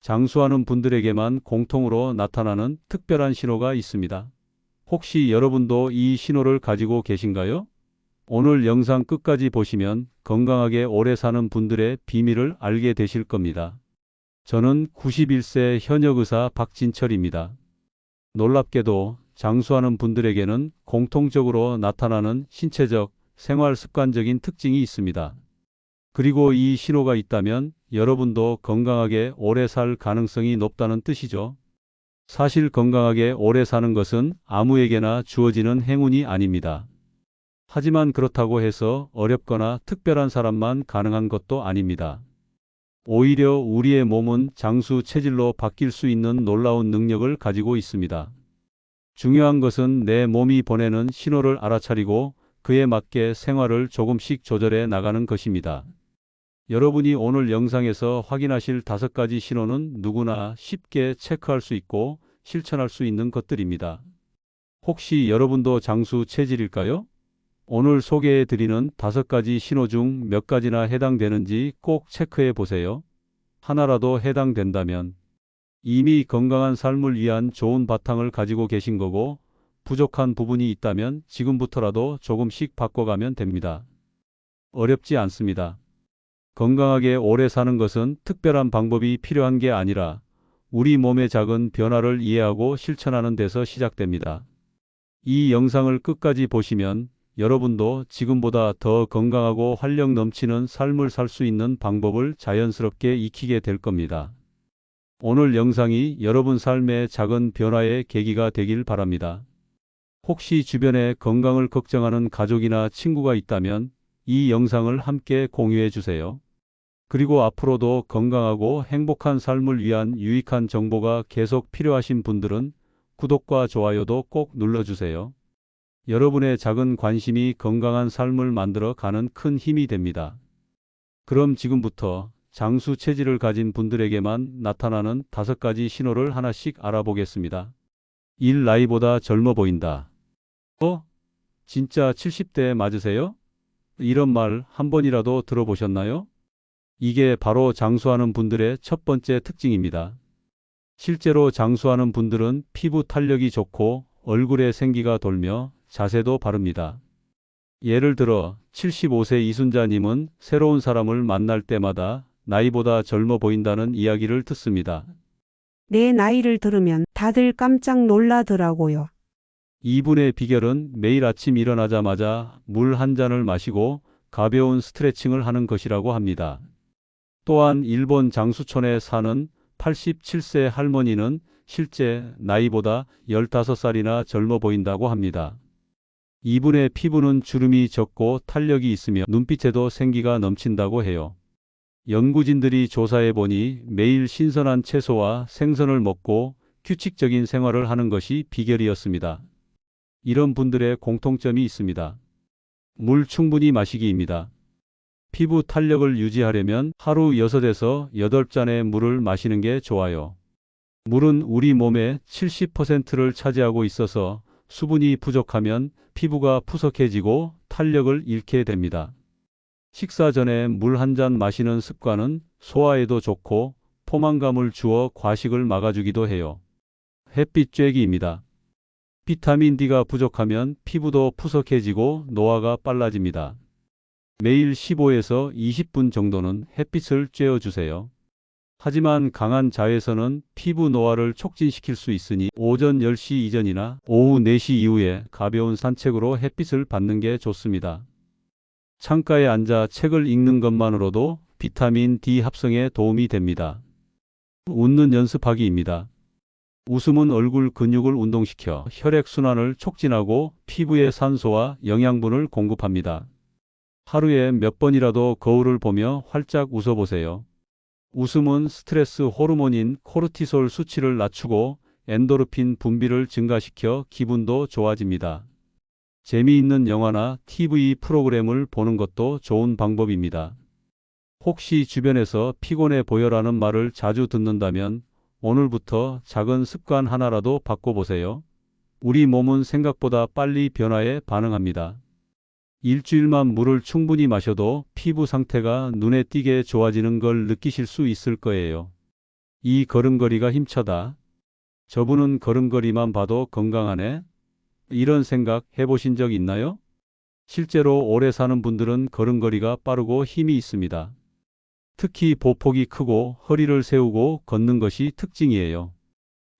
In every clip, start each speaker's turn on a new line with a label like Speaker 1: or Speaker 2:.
Speaker 1: 장수하는 분들에게만 공통으로 나타나는 특별한 신호가 있습니다. 혹시 여러분도 이 신호를 가지고 계신가요? 오늘 영상 끝까지 보시면 건강하게 오래 사는 분들의 비밀을 알게 되실 겁니다. 저는 91세 현역 의사 박진철입니다. 놀랍게도 장수하는 분들에게는 공통적으로 나타나는 신체적, 생활 습관적인 특징이 있습니다. 그리고 이 신호가 있다면 여러분도 건강하게 오래 살 가능성이 높다는 뜻이죠. 사실 건강하게 오래 사는 것은 아무에게나 주어지는 행운이 아닙니다. 하지만 그렇다고 해서 어렵거나 특별한 사람만 가능한 것도 아닙니다. 오히려 우리의 몸은 장수 체질로 바뀔 수 있는 놀라운 능력을 가지고 있습니다. 중요한 것은 내 몸이 보내는 신호를 알아차리고 그에 맞게 생활을 조금씩 조절해 나가는 것입니다. 여러분이 오늘 영상에서 확인하실 5가지 신호는 누구나 쉽게 체크할 수 있고 실천할 수 있는 것들입니다. 혹시 여러분도 장수 체질일까요? 오늘 소개해 드리는 5가지 신호 중 몇 가지나 해당되는지 꼭 체크해 보세요. 하나라도 해당된다면 이미 건강한 삶을 위한 좋은 바탕을 가지고 계신 거고, 부족한 부분이 있다면 지금부터라도 조금씩 바꿔가면 됩니다. 어렵지 않습니다. 건강하게 오래 사는 것은 특별한 방법이 필요한 게 아니라 우리 몸의 작은 변화를 이해하고 실천하는 데서 시작됩니다. 이 영상을 끝까지 보시면 여러분도 지금보다 더 건강하고 활력 넘치는 삶을 살 수 있는 방법을 자연스럽게 익히게 될 겁니다. 오늘 영상이 여러분 삶의 작은 변화의 계기가 되길 바랍니다. 혹시 주변에 건강을 걱정하는 가족이나 친구가 있다면 이 영상을 함께 공유해 주세요. 그리고 앞으로도 건강하고 행복한 삶을 위한 유익한 정보가 계속 필요하신 분들은 구독과 좋아요도 꼭 눌러주세요. 여러분의 작은 관심이 건강한 삶을 만들어 가는 큰 힘이 됩니다. 그럼 지금부터 장수 체질을 가진 분들에게만 나타나는 5가지 신호를 하나씩 알아보겠습니다. 1. 나이보다 젊어 보인다. 진짜 70대 맞으세요? 이런 말 한 번이라도 들어보셨나요? 이게 바로 장수하는 분들의 첫 번째 특징입니다. 실제로 장수하는 분들은 피부 탄력이 좋고 얼굴에 생기가 돌며 자세도 바릅니다. 예를 들어 75세 이순자님은 새로운 사람을 만날 때마다 나이보다 젊어 보인다는 이야기를 듣습니다.
Speaker 2: 내 나이를 들으면 다들 깜짝 놀라더라고요.
Speaker 1: 이분의 비결은 매일 아침 일어나자마자 물 한 잔을 마시고 가벼운 스트레칭을 하는 것이라고 합니다. 또한 일본 장수촌에 사는 87세 할머니는 실제 나이보다 15살이나 젊어 보인다고 합니다. 이분의 피부는 주름이 적고 탄력이 있으며 눈빛에도 생기가 넘친다고 해요. 연구진들이 조사해 보니 매일 신선한 채소와 생선을 먹고 규칙적인 생활을 하는 것이 비결이었습니다. 이런 분들의 공통점이 있습니다. 물 충분히 마시기입니다. 피부 탄력을 유지하려면 하루 6에서 8잔의 물을 마시는 게 좋아요. 물은 우리 몸의 70%를 차지하고 있어서 수분이 부족하면 피부가 푸석해지고 탄력을 잃게 됩니다. 식사 전에 물 한 잔 마시는 습관은 소화에도 좋고 포만감을 주어 과식을 막아주기도 해요. 햇빛 쬐기입니다. 비타민 D가 부족하면 피부도 푸석해지고 노화가 빨라집니다. 매일 15에서 20분 정도는 햇빛을 쬐어주세요. 하지만 강한 자외선은 피부 노화를 촉진시킬 수 있으니 오전 10시 이전이나 오후 4시 이후에 가벼운 산책으로 햇빛을 받는 게 좋습니다. 창가에 앉아 책을 읽는 것만으로도 비타민 D 합성에 도움이 됩니다. 웃는 연습하기입니다. 웃음은 얼굴 근육을 운동시켜 혈액순환을 촉진하고 피부에 산소와 영양분을 공급합니다. 하루에 몇 번이라도 거울을 보며 활짝 웃어보세요. 웃음은 스트레스 호르몬인 코르티솔 수치를 낮추고 엔도르핀 분비를 증가시켜 기분도 좋아집니다. 재미있는 영화나 TV 프로그램을 보는 것도 좋은 방법입니다. 혹시 주변에서 피곤해 보여라는 말을 자주 듣는다면 오늘부터 작은 습관 하나라도 바꿔보세요. 우리 몸은 생각보다 빨리 변화에 반응합니다. 일주일만 물을 충분히 마셔도 피부 상태가 눈에 띄게 좋아지는 걸 느끼실 수 있을 거예요. 이 걸음걸이가 힘차다. 저분은 걸음걸이만 봐도 건강하네. 이런 생각 해보신 적 있나요? 실제로 오래 사는 분들은 걸음걸이가 빠르고 힘이 있습니다. 특히 보폭이 크고 허리를 세우고 걷는 것이 특징이에요.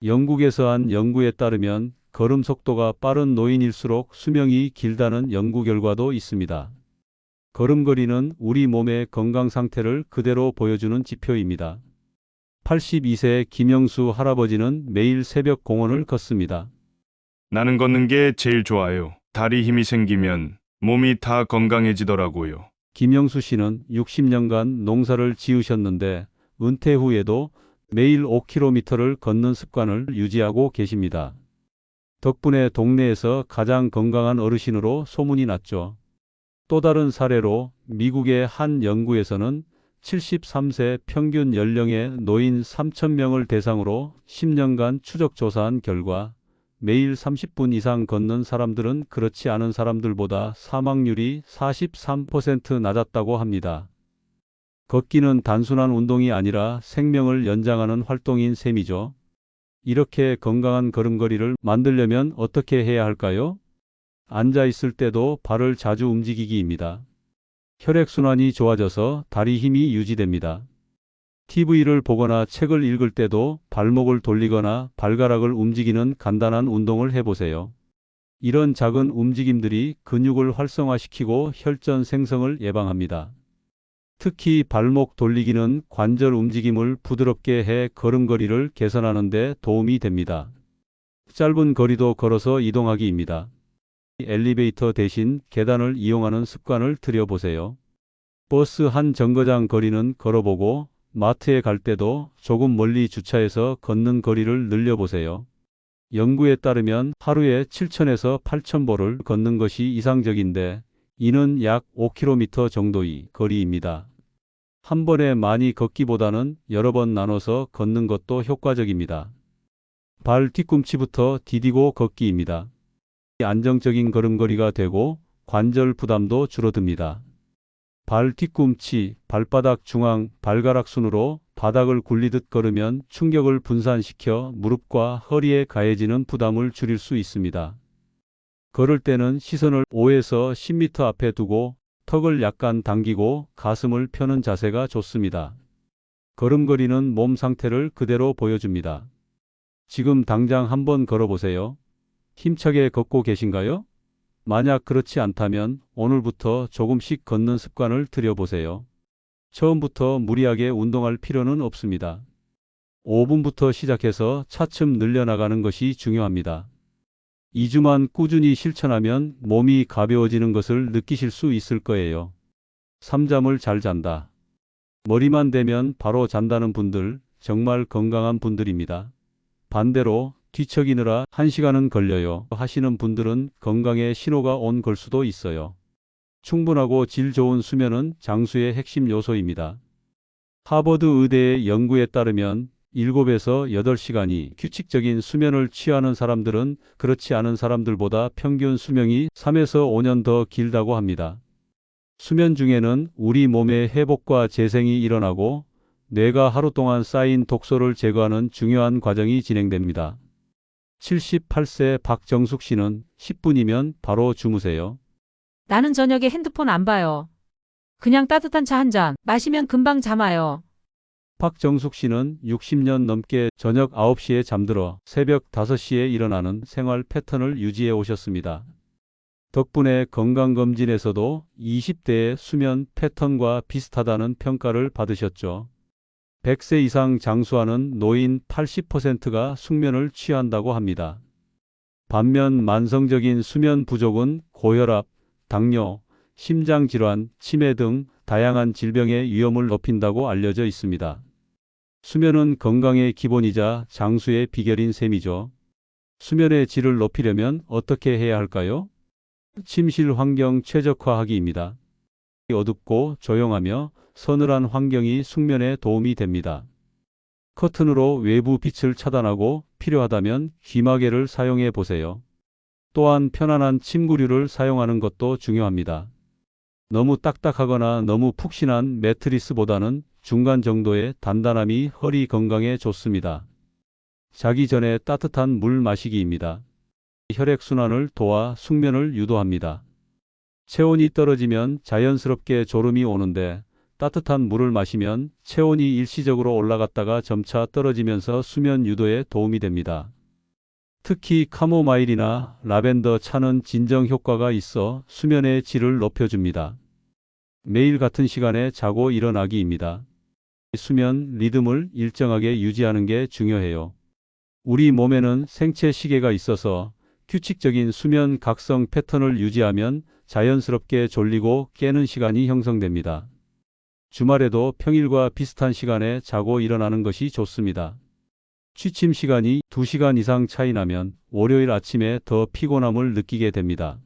Speaker 1: 영국에서 한 연구에 따르면 걸음 속도가 빠른 노인일수록 수명이 길다는 연구 결과도 있습니다. 걸음걸이는 우리 몸의 건강 상태를 그대로 보여주는 지표입니다. 82세 김영수 할아버지는 매일 새벽 공원을 걷습니다.
Speaker 3: 나는 걷는 게 제일 좋아요. 다리 힘이 생기면 몸이 다 건강해지더라고요.
Speaker 1: 김영수 씨는 60년간 농사를 지으셨는데 은퇴 후에도 매일 5km를 걷는 습관을 유지하고 계십니다. 덕분에 동네에서 가장 건강한 어르신으로 소문이 났죠. 또 다른 사례로 미국의 한 연구에서는 73세 평균 연령의 노인 3,000명을 대상으로 10년간 추적 조사한 결과 매일 30분 이상 걷는 사람들은 그렇지 않은 사람들보다 사망률이 43% 낮았다고 합니다. 걷기는 단순한 운동이 아니라 생명을 연장하는 활동인 셈이죠. 이렇게 건강한 걸음걸이를 만들려면 어떻게 해야 할까요? 앉아 있을 때도 발을 자주 움직이기입니다. 혈액순환이 좋아져서 다리 힘이 유지됩니다. TV를 보거나 책을 읽을 때도 발목을 돌리거나 발가락을 움직이는 간단한 운동을 해보세요. 이런 작은 움직임들이 근육을 활성화시키고 혈전 생성을 예방합니다. 특히 발목 돌리기는 관절 움직임을 부드럽게 해 걸음걸이를 개선하는 데 도움이 됩니다. 짧은 거리도 걸어서 이동하기입니다. 엘리베이터 대신 계단을 이용하는 습관을 들여보세요. 버스 한 정거장 거리는 걸어보고 마트에 갈 때도 조금 멀리 주차해서 걷는 거리를 늘려보세요. 연구에 따르면 하루에 7,000에서 8,000보를 걷는 것이 이상적인데 이는 약 5km 정도의 거리입니다. 한 번에 많이 걷기보다는 여러 번 나눠서 걷는 것도 효과적입니다. 발 뒤꿈치부터 디디고 걷기입니다. 안정적인 걸음걸이가 되고 관절 부담도 줄어듭니다. 발 뒤꿈치, 발바닥 중앙, 발가락 순으로 바닥을 굴리듯 걸으면 충격을 분산시켜 무릎과 허리에 가해지는 부담을 줄일 수 있습니다. 걸을 때는 시선을 5에서 10m 앞에 두고 턱을 약간 당기고 가슴을 펴는 자세가 좋습니다. 걸음걸이는 몸 상태를 그대로 보여줍니다. 지금 당장 한번 걸어보세요. 힘차게 걷고 계신가요? 만약 그렇지 않다면 오늘부터 조금씩 걷는 습관을 들여보세요. 처음부터 무리하게 운동할 필요는 없습니다. 5분부터 시작해서 차츰 늘려나가는 것이 중요합니다. 2주만 꾸준히 실천하면 몸이 가벼워지는 것을 느끼실 수 있을 거예요. 잠을 잘 잔다. 머리만 대면 바로 잔다는 분들, 정말 건강한 분들입니다. 반대로 뒤척이느라 1시간은 걸려요 하시는 분들은 건강에 신호가 온 걸 수도 있어요. 충분하고 질 좋은 수면은 장수의 핵심 요소입니다. 하버드 의대의 연구에 따르면 7에서 8시간이 규칙적인 수면을 취하는 사람들은 그렇지 않은 사람들보다 평균 수명이 3에서 5년 더 길다고 합니다. 수면 중에는 우리 몸의 회복과 재생이 일어나고 뇌가 하루 동안 쌓인 독소를 제거하는 중요한 과정이 진행됩니다. 78세 박정숙 씨는 10분이면 바로 주무세요.
Speaker 4: 나는 저녁에 핸드폰 안 봐요. 그냥 따뜻한 차 한 잔 마시면 금방 잠아요.
Speaker 1: 박정숙 씨는 60년 넘게 저녁 9시에 잠들어 새벽 5시에 일어나는 생활 패턴을 유지해 오셨습니다. 덕분에 건강검진에서도 20대의 수면 패턴과 비슷하다는 평가를 받으셨죠. 100세 이상 장수하는 노인 80%가 숙면을 취한다고 합니다. 반면 만성적인 수면 부족은 고혈압, 당뇨, 심장질환, 치매 등 다양한 질병의 위험을 높인다고 알려져 있습니다. 수면은 건강의 기본이자 장수의 비결인 셈이죠. 수면의 질을 높이려면 어떻게 해야 할까요? 침실 환경 최적화하기입니다. 어둡고 조용하며 서늘한 환경이 숙면에 도움이 됩니다. 커튼으로 외부 빛을 차단하고 필요하다면 귀마개를 사용해 보세요. 또한 편안한 침구류를 사용하는 것도 중요합니다. 너무 딱딱하거나 너무 푹신한 매트리스보다는 중간 정도의 단단함이 허리 건강에 좋습니다. 자기 전에 따뜻한 물 마시기입니다. 혈액순환을 도와 숙면을 유도합니다. 체온이 떨어지면 자연스럽게 졸음이 오는데 따뜻한 물을 마시면 체온이 일시적으로 올라갔다가 점차 떨어지면서 수면 유도에 도움이 됩니다. 특히 카모마일이나 라벤더 차는 진정 효과가 있어 수면의 질을 높여줍니다. 매일 같은 시간에 자고 일어나기입니다. 수면 리듬을 일정하게 유지하는 게 중요해요. 우리 몸에는 생체 시계가 있어서 규칙적인 수면 각성 패턴을 유지하면 자연스럽게 졸리고 깨는 시간이 형성됩니다. 주말에도 평일과 비슷한 시간에 자고 일어나는 것이 좋습니다. 취침 시간이 2시간 이상 차이 나면 월요일 아침에 더 피곤함을 느끼게 됩니다.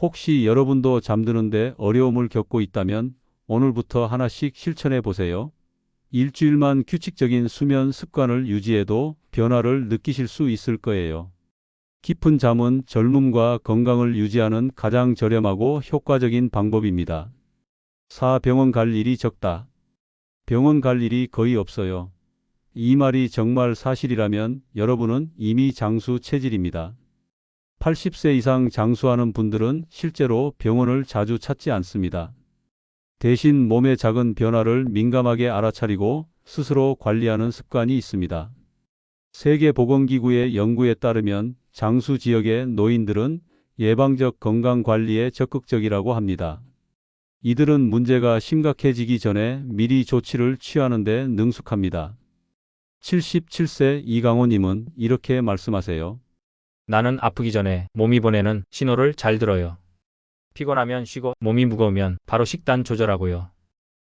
Speaker 1: 혹시 여러분도 잠드는데 어려움을 겪고 있다면 오늘부터 하나씩 실천해 보세요. 일주일만 규칙적인 수면 습관을 유지해도 변화를 느끼실 수 있을 거예요. 깊은 잠은 젊음과 건강을 유지하는 가장 저렴하고 효과적인 방법입니다. 4. 병원 갈 일이 적다. 병원 갈 일이 거의 없어요. 이 말이 정말 사실이라면 여러분은 이미 장수 체질입니다. 80세 이상 장수하는 분들은 실제로 병원을 자주 찾지 않습니다. 대신 몸의 작은 변화를 민감하게 알아차리고 스스로 관리하는 습관이 있습니다. 세계보건기구의 연구에 따르면 장수 지역의 노인들은 예방적 건강관리에 적극적이라고 합니다. 이들은 문제가 심각해지기 전에 미리 조치를 취하는 데 능숙합니다. 77세 이강호님은 이렇게 말씀하세요.
Speaker 5: 나는 아프기 전에 몸이 보내는 신호를 잘 들어요. 피곤하면 쉬고 몸이 무거우면 바로 식단 조절하고요.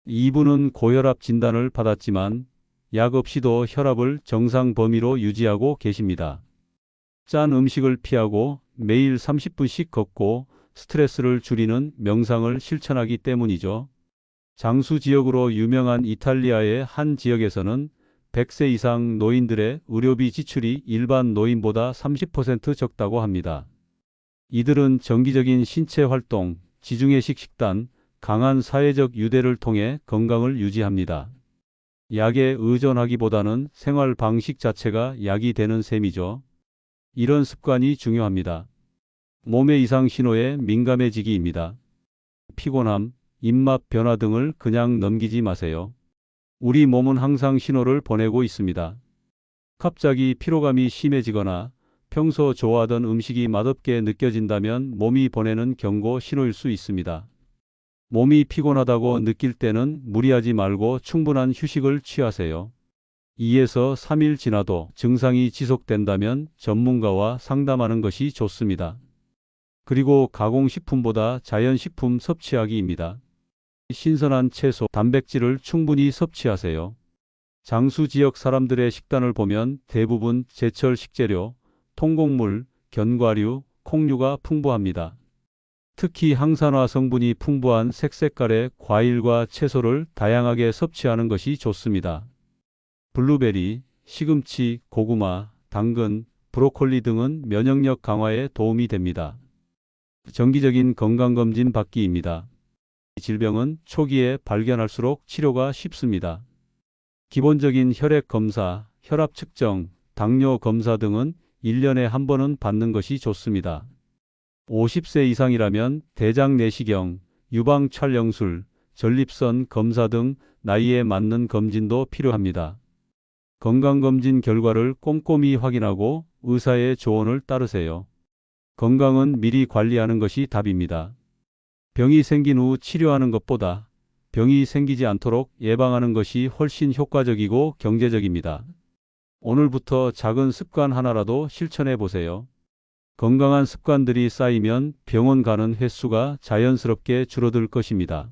Speaker 1: 이분은 고혈압 진단을 받았지만 약 없이도 혈압을 정상 범위로 유지하고 계십니다. 짠 음식을 피하고 매일 30분씩 걷고 스트레스를 줄이는 명상을 실천하기 때문이죠. 장수 지역으로 유명한 이탈리아의 한 지역에서는 100세 이상 노인들의 의료비 지출이 일반 노인보다 30% 적다고 합니다. 이들은 정기적인 신체 활동, 지중해식 식단, 강한 사회적 유대를 통해 건강을 유지합니다. 약에 의존하기보다는 생활 방식 자체가 약이 되는 셈이죠. 이런 습관이 중요합니다. 몸의 이상 신호에 민감해지기입니다. 피곤함, 입맛 변화 등을 그냥 넘기지 마세요. 우리 몸은 항상 신호를 보내고 있습니다. 갑자기 피로감이 심해지거나 평소 좋아하던 음식이 맛없게 느껴진다면 몸이 보내는 경고 신호일 수 있습니다. 몸이 피곤하다고 느낄 때는 무리하지 말고 충분한 휴식을 취하세요. 2에서 3일 지나도 증상이 지속된다면 전문가와 상담하는 것이 좋습니다. 그리고 가공식품보다 자연식품 섭취하기입니다. 신선한 채소, 단백질을 충분히 섭취하세요. 장수 지역 사람들의 식단을 보면 대부분 제철 식재료, 통곡물, 견과류, 콩류가 풍부합니다. 특히 항산화 성분이 풍부한 색색깔의 과일과 채소를 다양하게 섭취하는 것이 좋습니다. 블루베리, 시금치, 고구마, 당근, 브로콜리 등은 면역력 강화에 도움이 됩니다. 정기적인 건강검진 받기입니다. 질병은 초기에 발견할수록 치료가 쉽습니다. 기본적인 혈액 검사, 혈압 측정, 당뇨 검사 등은 1년에 한 번은 받는 것이 좋습니다. 50세 이상이라면 대장 내시경, 유방 촬영술, 전립선 검사 등 나이에 맞는 검진도 필요합니다. 건강검진 결과를 꼼꼼히 확인하고 의사의 조언을 따르세요. 건강은 미리 관리하는 것이 답입니다. 병이 생긴 후 치료하는 것보다 병이 생기지 않도록 예방하는 것이 훨씬 효과적이고 경제적입니다. 오늘부터 작은 습관 하나라도 실천해 보세요. 건강한 습관들이 쌓이면 병원 가는 횟수가 자연스럽게 줄어들 것입니다.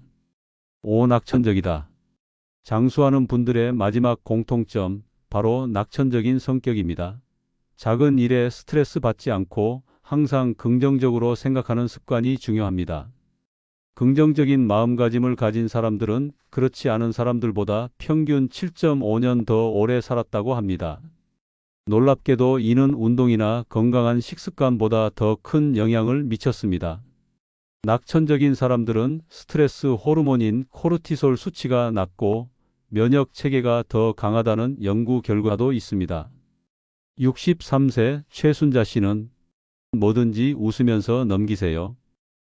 Speaker 1: 5. 낙천적이다. 장수하는 분들의 마지막 공통점, 바로 낙천적인 성격입니다. 작은 일에 스트레스 받지 않고 항상 긍정적으로 생각하는 습관이 중요합니다. 긍정적인 마음가짐을 가진 사람들은 그렇지 않은 사람들보다 평균 7.5년 더 오래 살았다고 합니다. 놀랍게도 이는 운동이나 건강한 식습관보다 더 큰 영향을 미쳤습니다. 낙천적인 사람들은 스트레스 호르몬인 코르티솔 수치가 낮고 면역 체계가 더 강하다는 연구 결과도 있습니다. 63세 최순자 씨는 뭐든지 웃으면서 넘기세요.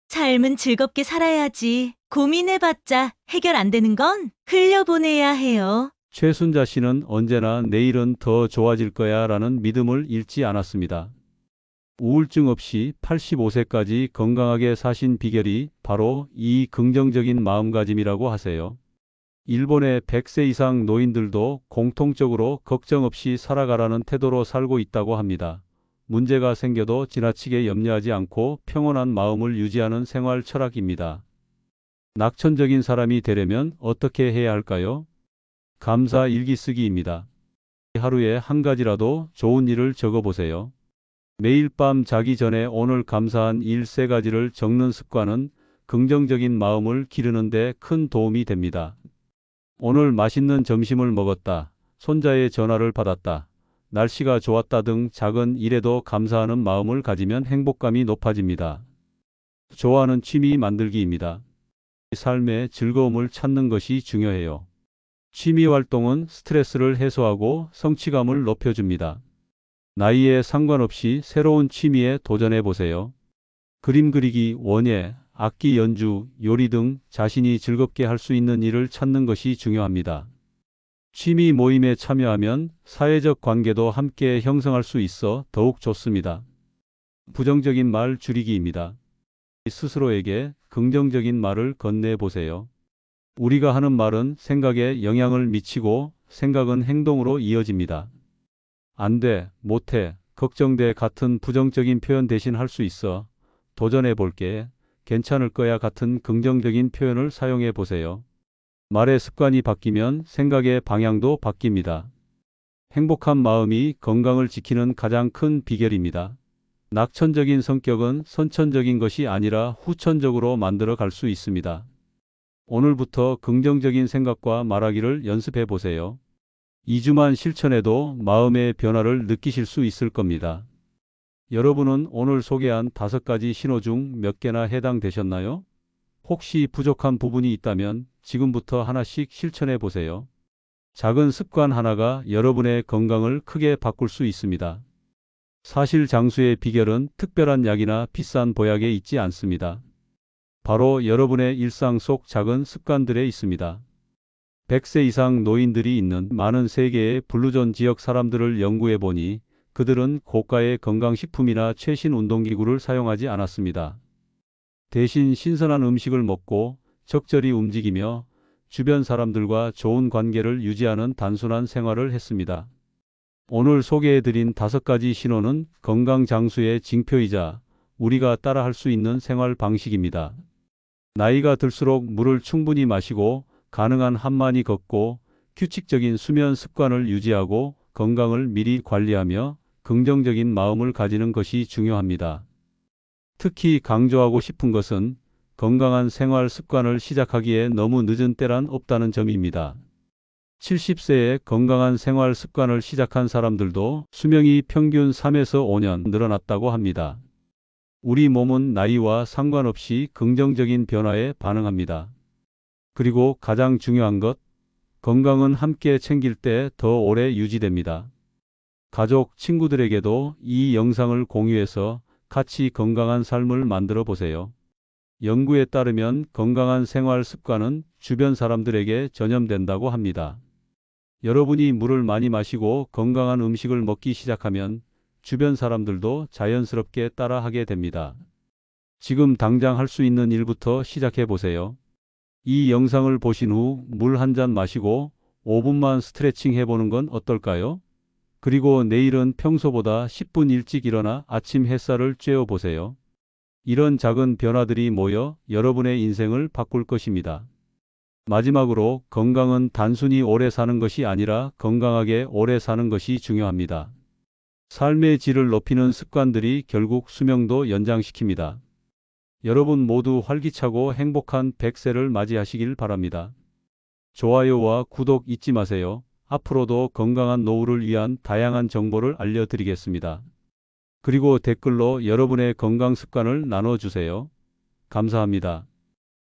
Speaker 6: 삶은 즐겁게 살아야지. 고민해봤자 해결 안 되는 건 흘려보내야 해요.
Speaker 1: 최순자 씨는 언제나 내일은 더 좋아질 거야 라는 믿음을 잃지 않았습니다. 우울증 없이 85세까지 건강하게 사신 비결이 바로 이 긍정적인 마음가짐이라고 하세요. 일본의 100세 이상 노인들도 공통적으로 걱정 없이 살아가라는 태도로 살고 있다고 합니다. 문제가 생겨도 지나치게 염려하지 않고 평온한 마음을 유지하는 생활 철학입니다. 낙천적인 사람이 되려면 어떻게 해야 할까요? 감사 일기 쓰기입니다. 하루에 한 가지라도 좋은 일을 적어보세요. 매일 밤 자기 전에 오늘 감사한 일 3가지를 적는 습관은 긍정적인 마음을 기르는 데 큰 도움이 됩니다. 오늘 맛있는 점심을 먹었다. 손자의 전화를 받았다. 날씨가 좋았다 등 작은 일에도 감사하는 마음을 가지면 행복감이 높아집니다. 좋아하는 취미 만들기입니다. 삶의 즐거움을 찾는 것이 중요해요. 취미 활동은 스트레스를 해소하고 성취감을 높여줍니다. 나이에 상관없이 새로운 취미에 도전해 보세요. 그림 그리기, 원예, 악기 연주, 요리 등 자신이 즐겁게 할 수 있는 일을 찾는 것이 중요합니다. 취미 모임에 참여하면 사회적 관계도 함께 형성할 수 있어 더욱 좋습니다. 부정적인 말 줄이기입니다. 스스로에게 긍정적인 말을 건네보세요. 우리가 하는 말은 생각에 영향을 미치고 생각은 행동으로 이어집니다. 안 돼, 못해, 걱정돼 같은 부정적인 표현 대신 할 수 있어. 도전해 볼게. 괜찮을 거야 같은 긍정적인 표현을 사용해 보세요. 말의 습관이 바뀌면 생각의 방향도 바뀝니다. 행복한 마음이 건강을 지키는 가장 큰 비결입니다. 낙천적인 성격은 선천적인 것이 아니라 후천적으로 만들어 갈 수 있습니다. 오늘부터 긍정적인 생각과 말하기를 연습해 보세요. 2주만 실천해도 마음의 변화를 느끼실 수 있을 겁니다. 여러분은 오늘 소개한 5가지 신호 중 몇 개나 해당되셨나요? 혹시 부족한 부분이 있다면 지금부터 하나씩 실천해 보세요. 작은 습관 하나가 여러분의 건강을 크게 바꿀 수 있습니다. 사실 장수의 비결은 특별한 약이나 비싼 보약에 있지 않습니다. 바로 여러분의 일상 속 작은 습관들에 있습니다. 100세 이상 노인들이 있는 많은 세계의 블루존 지역 사람들을 연구해 보니 그들은 고가의 건강식품이나 최신 운동기구를 사용하지 않았습니다. 대신 신선한 음식을 먹고 적절히 움직이며 주변 사람들과 좋은 관계를 유지하는 단순한 생활을 했습니다. 오늘 소개해드린 5가지 신호는 건강 장수의 징표이자 우리가 따라할 수 있는 생활 방식입니다. 나이가 들수록 물을 충분히 마시고 가능한 한 많이 걷고 규칙적인 수면 습관을 유지하고 건강을 미리 관리하며 긍정적인 마음을 가지는 것이 중요합니다. 특히 강조하고 싶은 것은 건강한 생활 습관을 시작하기에 너무 늦은 때란 없다는 점입니다. 70세에 건강한 생활 습관을 시작한 사람들도 수명이 평균 3에서 5년 늘어났다고 합니다. 우리 몸은 나이와 상관없이 긍정적인 변화에 반응합니다. 그리고 가장 중요한 것, 건강은 함께 챙길 때 더 오래 유지됩니다. 가족, 친구들에게도 이 영상을 공유해서 같이 건강한 삶을 만들어 보세요. 연구에 따르면 건강한 생활 습관은 주변 사람들에게 전염된다고 합니다. 여러분이 물을 많이 마시고 건강한 음식을 먹기 시작하면 주변 사람들도 자연스럽게 따라하게 됩니다. 지금 당장 할 수 있는 일부터 시작해 보세요. 이 영상을 보신 후 물 한 잔 마시고 5분만 스트레칭 해보는 건 어떨까요? 그리고 내일은 평소보다 10분 일찍 일어나 아침 햇살을 쬐어 보세요. 이런 작은 변화들이 모여 여러분의 인생을 바꿀 것입니다. 마지막으로 건강은 단순히 오래 사는 것이 아니라 건강하게 오래 사는 것이 중요합니다. 삶의 질을 높이는 습관들이 결국 수명도 연장시킵니다. 여러분 모두 활기차고 행복한 100세를 맞이하시길 바랍니다. 좋아요와 구독 잊지 마세요. 앞으로도 건강한 노후를 위한 다양한 정보를 알려드리겠습니다. 그리고 댓글로 여러분의 건강 습관을 나눠주세요. 감사합니다.